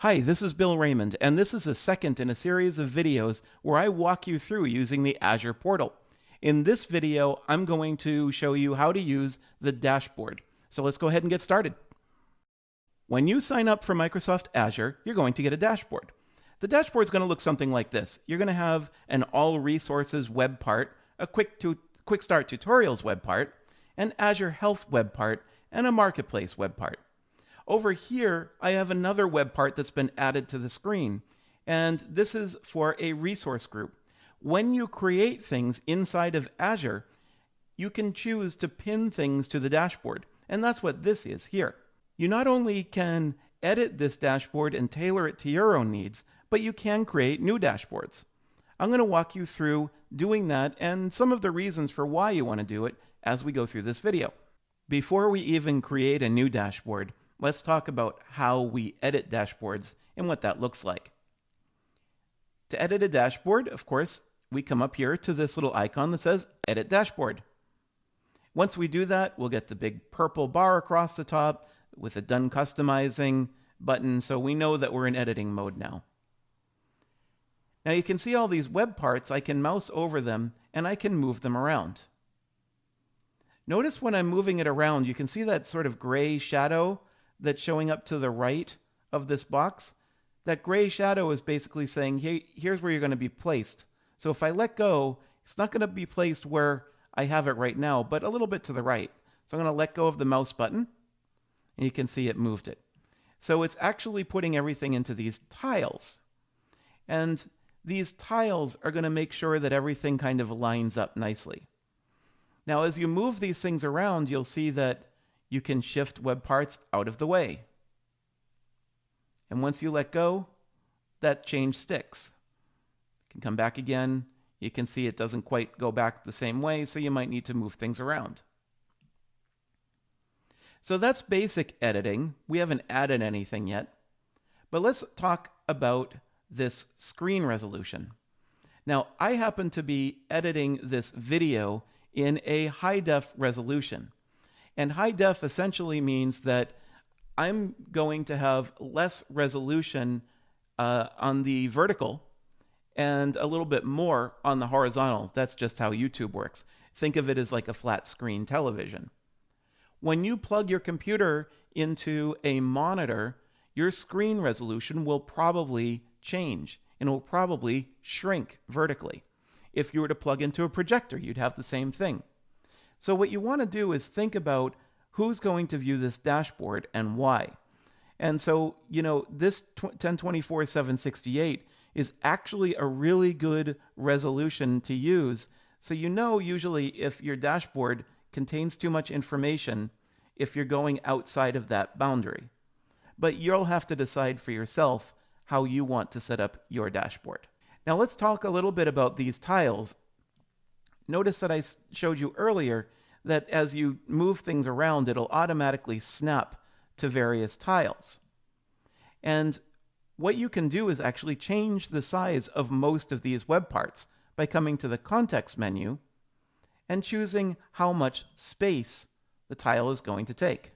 Hi, this is Bill Raymond, and this is the second in a series of videos where I walk you through using the Azure Portal. In this video, I'm going to show you how to use the dashboard. So let's go ahead and get started. When you sign up for Microsoft Azure, you're going to get a dashboard. The dashboard is going to look something like this. You're going to have an All Resources web part, a Quick Start Tutorials web part, an Azure Health web part, and a Marketplace web part. Over here, I have another web part that's been added to the screen, and this is for a resource group. When you create things inside of Azure, you can choose to pin things to the dashboard, and that's what this is here. You not only can edit this dashboard and tailor it to your own needs, but you can create new dashboards. I'm going to walk you through doing that and some of the reasons for why you want to do it as we go through this video. Before we even create a new dashboard, let's talk about how we edit dashboards and what that looks like. To edit a dashboard, of course, we come up here to this little icon that says Edit Dashboard. Once we do that, we'll get the big purple bar across the top with a Done Customizing button, so we know that we're in editing mode now. Now you can see all these web parts. I can mouse over them and I can move them around. Notice when I'm moving it around, you can see that sort of gray shadow that's showing up to the right of this box. That gray shadow is basically saying, hey, here's where you're going to be placed. So if I let go, it's not going to be placed where I have it right now, but a little bit to the right. So I'm going to let go of the mouse button, and you can see it moved it. So it's actually putting everything into these tiles. And these tiles are going to make sure that everything kind of lines up nicely. Now, as you move these things around, you'll see that you can shift web parts out of the way. And once you let go, that change sticks. You can come back again. You can see it doesn't quite go back the same way, so you might need to move things around. So that's basic editing. We haven't added anything yet. But let's talk about this screen resolution. Now, I happen to be editing this video in a high-def resolution. And high def essentially means that I'm going to have less resolution on the vertical and a little bit more on the horizontal. That's just how YouTube works. Think of it as like a flat screen television. When you plug your computer into a monitor, your screen resolution will probably change and it will probably shrink vertically. If you were to plug into a projector, you'd have the same thing. So what you want to do is think about who's going to view this dashboard and why. And so, this 1024-768 is actually a really good resolution to use. So usually if your dashboard contains too much information, if you're going outside of that boundary. But you'll have to decide for yourself how you want to set up your dashboard. Now let's talk a little bit about these tiles. Notice that I showed you earlier that as you move things around, it'll automatically snap to various tiles. And what you can do is actually change the size of most of these web parts by coming to the context menu and choosing how much space the tile is going to take.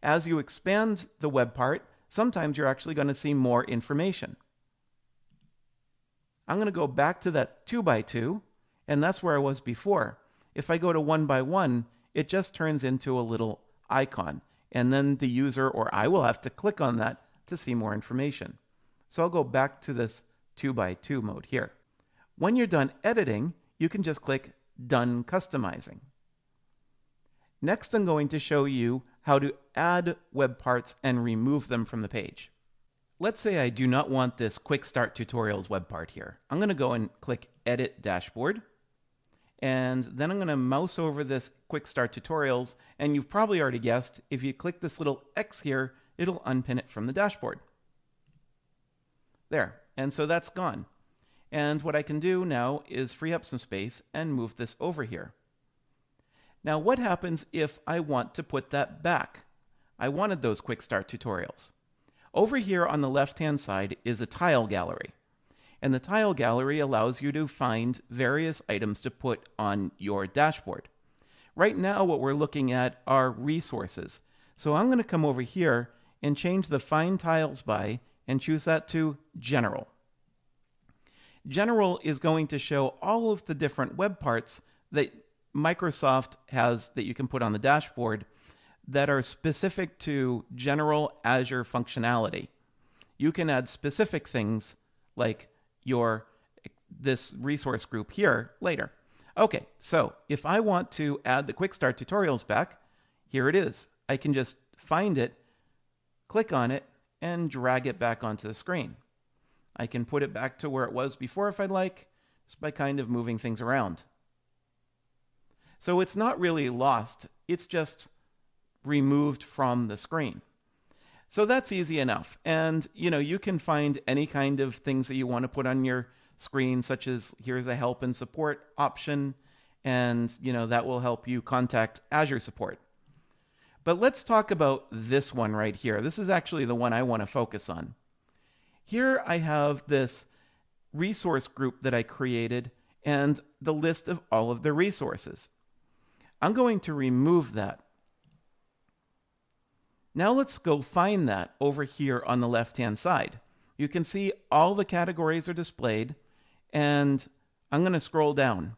As you expand the web part, sometimes you're actually going to see more information. I'm going to go back to that 2x2, and that's where I was before. If I go to 1x1, it just turns into a little icon, and then the user or I will have to click on that to see more information. So I'll go back to this 2x2 mode here. When you're done editing, you can just click Done Customizing. Next, I'm going to show you how to add web parts and remove them from the page. Let's say I do not want this Quick Start Tutorials web part here. I'm going to go and click Edit Dashboard. And then I'm going to mouse over this Quick Start Tutorials. And you've probably already guessed, if you click this little X here, it'll unpin it from the dashboard. There. And so that's gone. And what I can do now is free up some space and move this over here. Now, what happens if I want to put that back? I wanted those Quick Start Tutorials. Over here on the left-hand side is a tile gallery. And the tile gallery allows you to find various items to put on your dashboard. Right now, what we're looking at are resources. So I'm going to come over here and change the Find Tiles By and choose that to General. General is going to show all of the different web parts that Microsoft has that you can put on the dashboard that are specific to general Azure functionality. You can add specific things like this resource group here later. Okay, so if I want to add the Quick Start tutorials back, here it is. I can just find it, click on it, and drag it back onto the screen. I can put it back to where it was before if I'd like, just by kind of moving things around. So it's not really lost, it's just removed from the screen. So that's easy enough. And you can find any kind of things that you want to put on your screen, such as here's a help and support option, and that will help you contact Azure support. But let's talk about this one right here. This is actually the one I want to focus on. Here I have this resource group that I created and the list of all of the resources. I'm going to remove that. Now let's go find that over here on the left-hand side. You can see all the categories are displayed, and I'm going to scroll down.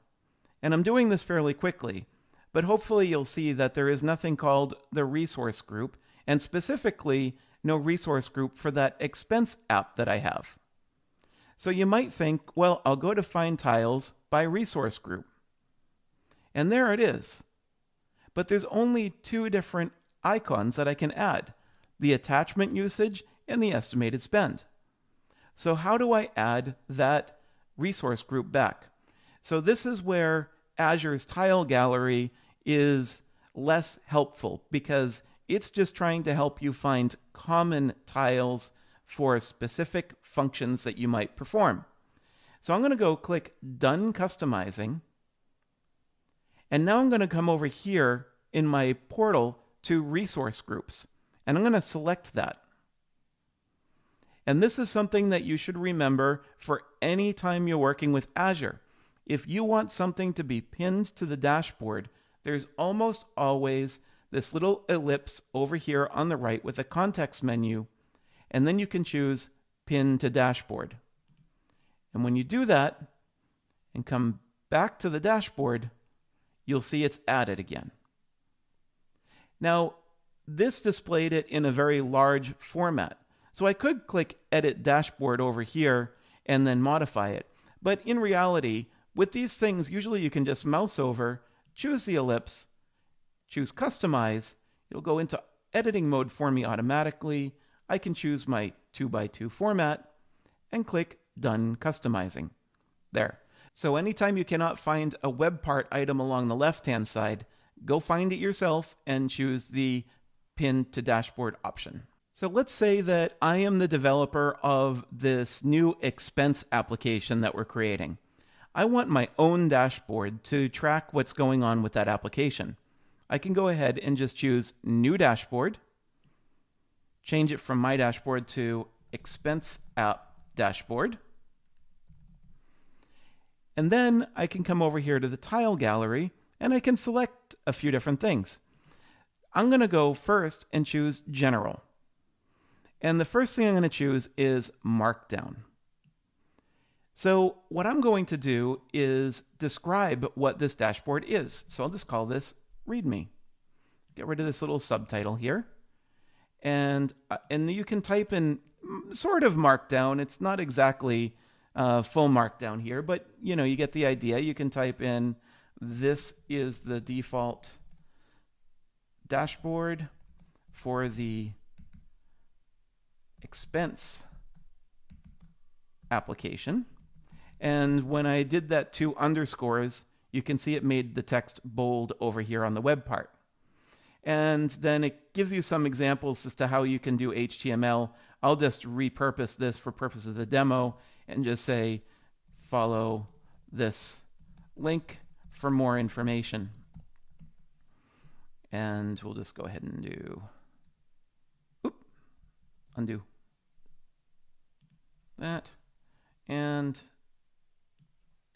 And I'm doing this fairly quickly, but hopefully you'll see that there is nothing called the resource group, and specifically no resource group for that expense app that I have. So you might think, well, I'll go to Find Tiles by resource group. And there it is. But there's only two different icons that I can add, the attachment usage and the estimated spend. So how do I add that resource group back? So this is where Azure's tile gallery is less helpful, because it's just trying to help you find common tiles for specific functions that you might perform. So I'm going to go click Done Customizing. And now I'm going to come over here in my portal to Resource Groups. And I'm going to select that. And this is something that you should remember for any time you're working with Azure. If you want something to be pinned to the dashboard, there's almost always this little ellipse over here on the right with a context menu, and then you can choose Pin to Dashboard. And when you do that and come back to the dashboard, you'll see it's added again. Now, this displayed it in a very large format. So I could click Edit Dashboard over here and then modify it. But in reality, with these things, usually you can just mouse over, choose the ellipse, choose Customize. It'll go into editing mode for me automatically. I can choose my 2x2 format and click Done Customizing. There. So anytime you cannot find a web part item along the left-hand side, go find it yourself and choose the Pin to Dashboard option. So let's say that I am the developer of this new expense application that we're creating. I want my own dashboard to track what's going on with that application. I can go ahead and just choose New Dashboard, change it from My Dashboard to Expense App Dashboard. And then I can come over here to the tile gallery and I can select a few different things. I'm going to go first and choose General. And the first thing I'm going to choose is Markdown. So what I'm going to do is describe what this dashboard is. So I'll just call this README. Get rid of this little subtitle here. And you can type in sort of Markdown. It's not exactly full Markdown here, but you get the idea. You can type in, this is the default dashboard for the expense application. And when I did that 2 underscores, you can see it made the text bold over here on the web part. And then it gives you some examples as to how you can do HTML. I'll just repurpose this for purposes of the demo and just say, follow this link for more information. And we'll just go ahead and do, undo that, and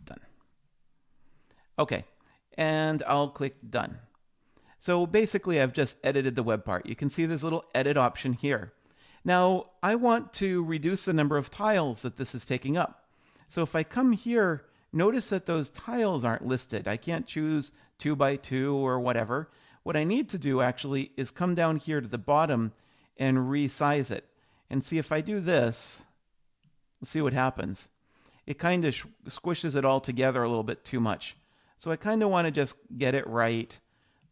done. Okay, and I'll click done. So basically I've just edited the web part. You can see this little edit option here. Now, I want to reduce the number of tiles that this is taking up. So if I come here, notice that those tiles aren't listed. I can't choose 2 by 2 or whatever. What I need to do actually is come down here to the bottom and resize it. And see if I do this, let's see what happens. It kind of squishes it all together a little bit too much. So I kind of want to just get it right,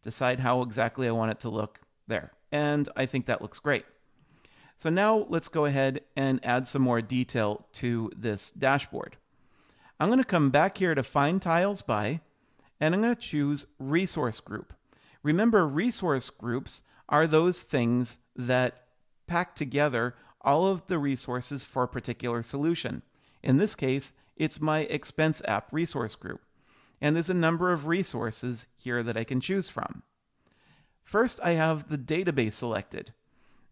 decide how exactly I want it to look there. And I think that looks great. So now let's go ahead and add some more detail to this dashboard. I'm going to come back here to Find Tiles By, and I'm going to choose Resource Group. Remember, resource groups are those things that pack together all of the resources for a particular solution. In this case, it's my Expense App resource group. And there's a number of resources here that I can choose from. First, I have the database selected.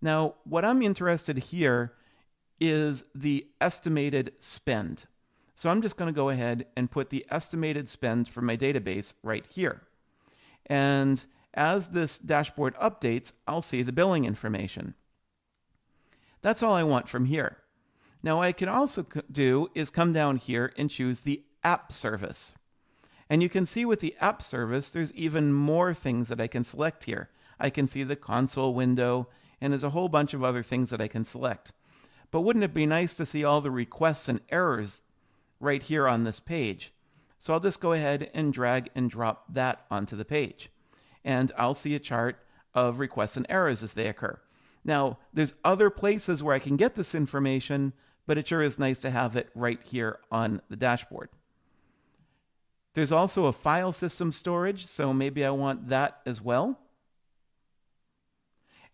Now, what I'm interested here is the estimated spend. So I'm just going to go ahead and put the estimated spend for my database right here. And as this dashboard updates, I'll see the billing information. That's all I want from here. Now, what I can also do is come down here and choose the app service. And you can see with the app service, there's even more things that I can select here. I can see the console window, and there's a whole bunch of other things that I can select. But wouldn't it be nice to see all the requests and errors right here on this page? So I'll just go ahead and drag and drop that onto the page. And I'll see a chart of requests and errors as they occur. Now, there's other places where I can get this information, but it sure is nice to have it right here on the dashboard. There's also a file system storage, so maybe I want that as well.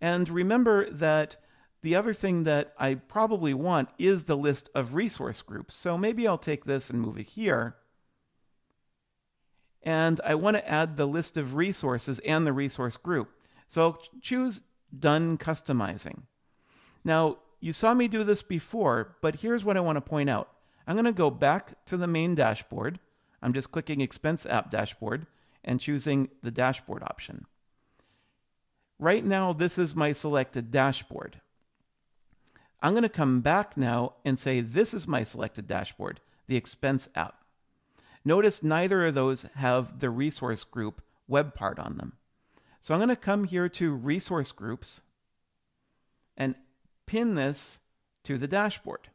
And remember that the other thing that I probably want is the list of resource groups. So maybe I'll take this and move it here. And I want to add the list of resources and the resource group. So I'll choose Done Customizing. Now, you saw me do this before, but here's what I want to point out. I'm going to go back to the main dashboard. I'm just clicking Expense App Dashboard and choosing the Dashboard option. Right now, this is my selected dashboard. I'm going to come back now and say this is my selected dashboard, the Expense App. Notice neither of those have the resource group web part on them. So I'm going to come here to Resource Groups and pin this to the dashboard.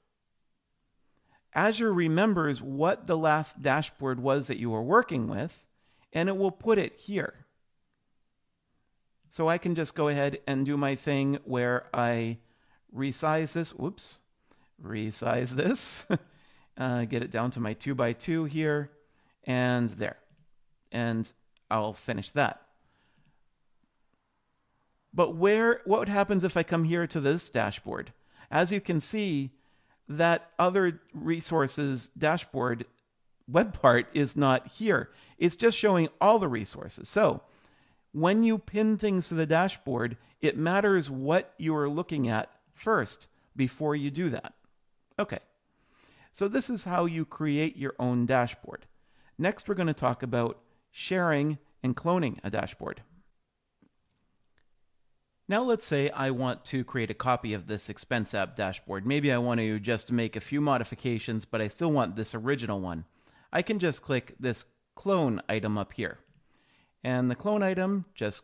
Azure remembers what the last dashboard was that you were working with, and it will put it here. So I can just go ahead and do my thing where I resize this. Whoops. Resize this. Get it down to my 2 by 2 here. And there. And I'll finish that. But what happens if I come here to this dashboard? As you can see, that other resources dashboard web part is not here. It's just showing all the resources. So when you pin things to the dashboard, it matters what you are looking at first before you do that. Okay. So this is how you create your own dashboard. Next, we're going to talk about sharing and cloning a dashboard. Now let's say I want to create a copy of this Expense App dashboard. Maybe I want to just make a few modifications, but I still want this original one. I can just click this clone item up here. And the clone item just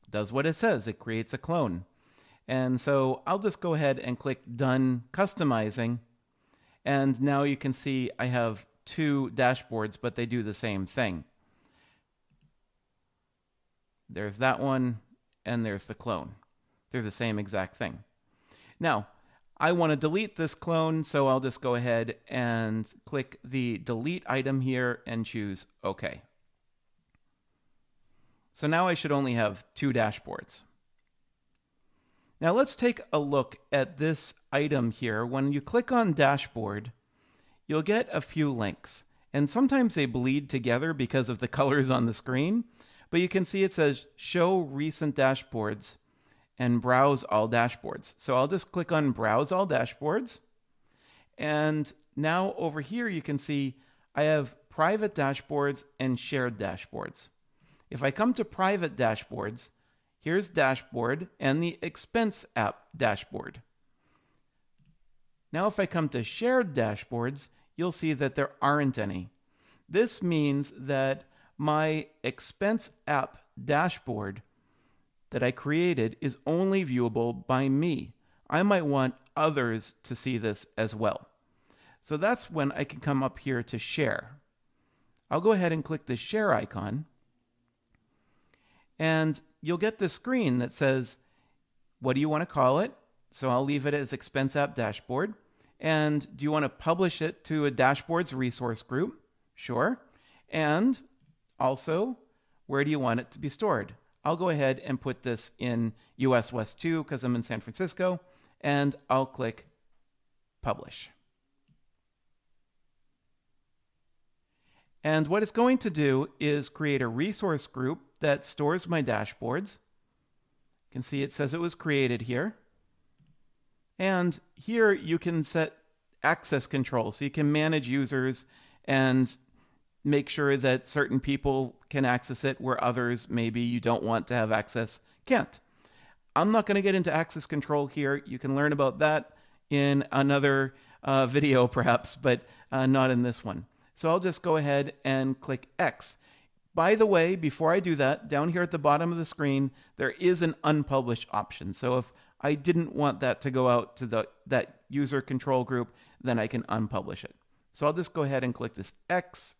does what it says. It creates a clone. And so I'll just go ahead and click Done Customizing. And now you can see I have two dashboards, but they do the same thing. There's that one, and there's the clone. They're the same exact thing. Now, I want to delete this clone, so I'll just go ahead and click the Delete item here and choose OK. So now I should only have two dashboards. Now let's take a look at this item here. When you click on Dashboard, you'll get a few links. And sometimes they bleed together because of the colors on the screen. But you can see it says Show Recent Dashboards and Browse All Dashboards. So I'll just click on Browse All Dashboards. And now over here you can see I have private dashboards and shared dashboards. If I come to private dashboards, here's Dashboard and the Expense App dashboard. Now if I come to shared dashboards, you'll see that there aren't any. This means that my expense app dashboard that I created is only viewable by me. I might want others to see this as well. So that's when I can come up here to share. I'll go ahead and click the share icon, and you'll get this screen that says, what do you want to call it? So I'll leave it as Expense App Dashboard. And do you want to publish it to a dashboards resource group? Sure. And also, where do you want it to be stored? I'll go ahead and put this in US West 2 because I'm in San Francisco, and I'll click Publish. And what it's going to do is create a resource group that stores my dashboards. You can see it says it was created here. And here you can set access control, so you can manage users and make sure that certain people can access it where others maybe you don't want to have access can't. I'm not going to get into access control here. You can learn about that in another video perhaps, but not in this one. So I'll just go ahead and click X. By the way, before I do that, down here at the bottom of the screen, there is an unpublished option. So if I didn't want that to go out to that user control group, then I can unpublish it. So I'll just go ahead and click this X.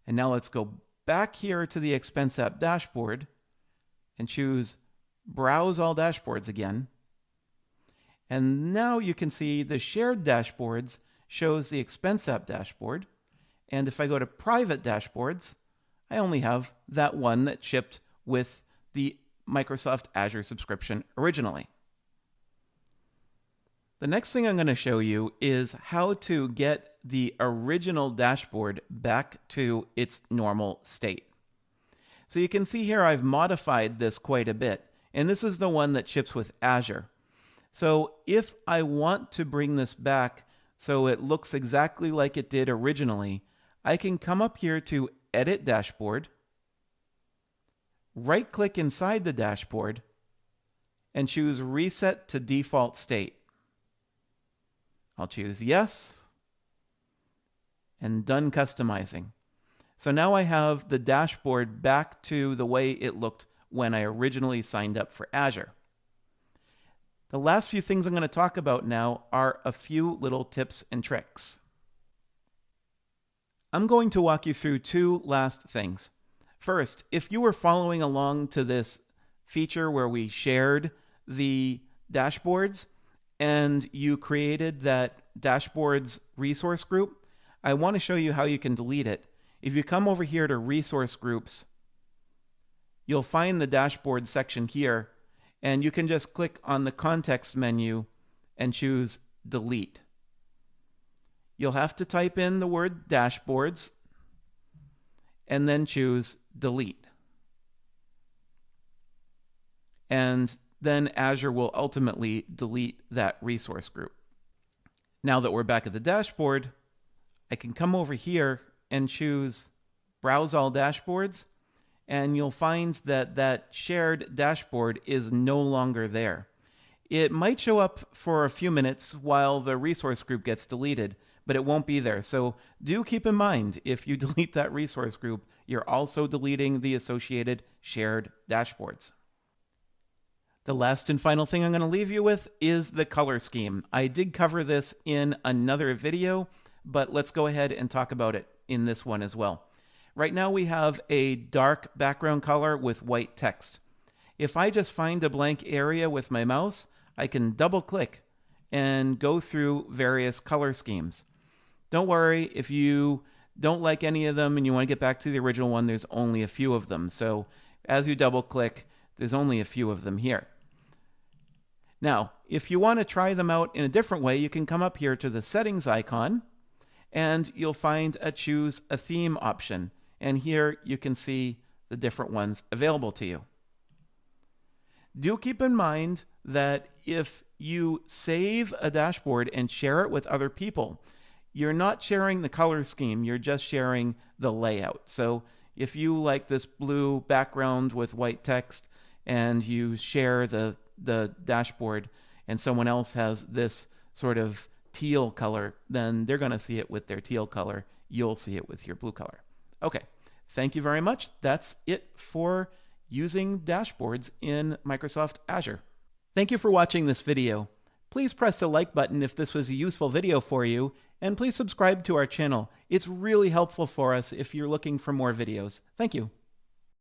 And now let's go back here to the Expense App Dashboard and choose Browse All Dashboards again. And now you can see the shared dashboards shows the Expense App Dashboard. And if I go to Private Dashboards, I only have that one that shipped with the Microsoft Azure subscription originally. The next thing I'm going to show you is how to get the original dashboard back to its normal state. So you can see here I've modified this quite a bit, and this is the one that ships with Azure. So if I want to bring this back so it looks exactly like it did originally, I can come up here to Edit Dashboard, right-click inside the dashboard, and choose Reset to Default State. I'll choose Yes, and Done Customizing. So now I have the dashboard back to the way it looked when I originally signed up for Azure. The last few things I'm going to talk about now are a few little tips and tricks. I'm going to walk you through two last things. First, if you were following along to this feature where we shared the dashboards and you created that dashboards resource group, I want to show you how you can delete it. If you come over here to resource groups, you'll find the dashboard section here, and you can just click on the context menu and choose delete. You'll have to type in the word dashboards and then choose delete. And then Azure will ultimately delete that resource group. Now that we're back at the dashboard, I can come over here and choose Browse All Dashboards, and you'll find that that shared dashboard is no longer there. It might show up for a few minutes while the resource group gets deleted, but it won't be there. So do keep in mind, if you delete that resource group, you're also deleting the associated shared dashboards. The last and final thing I'm going to leave you with is the color scheme. I did cover this in another video, but let's go ahead and talk about it in this one as well. Right now we have a dark background color with white text. If I just find a blank area with my mouse, I can double click and go through various color schemes. Don't worry, if you don't like any of them and you want to get back to the original one, there's only a few of them. So as you double click, there's only a few of them here. Now, if you want to try them out in a different way, you can come up here to the settings icon and you'll find a choose a theme option. And here you can see the different ones available to you. Do keep in mind that if you save a dashboard and share it with other people, you're not sharing the color scheme, you're just sharing the layout. So if you like this blue background with white text and you share the dashboard and someone else has this sort of teal color, then they're going to see it with their teal color. You'll see it with your blue color. Okay, thank you very much. That's it for using dashboards in Microsoft Azure. Thank you for watching this video. Please press the like button if this was a useful video for you, and please subscribe to our channel. It's really helpful for us if you're looking for more videos. Thank you.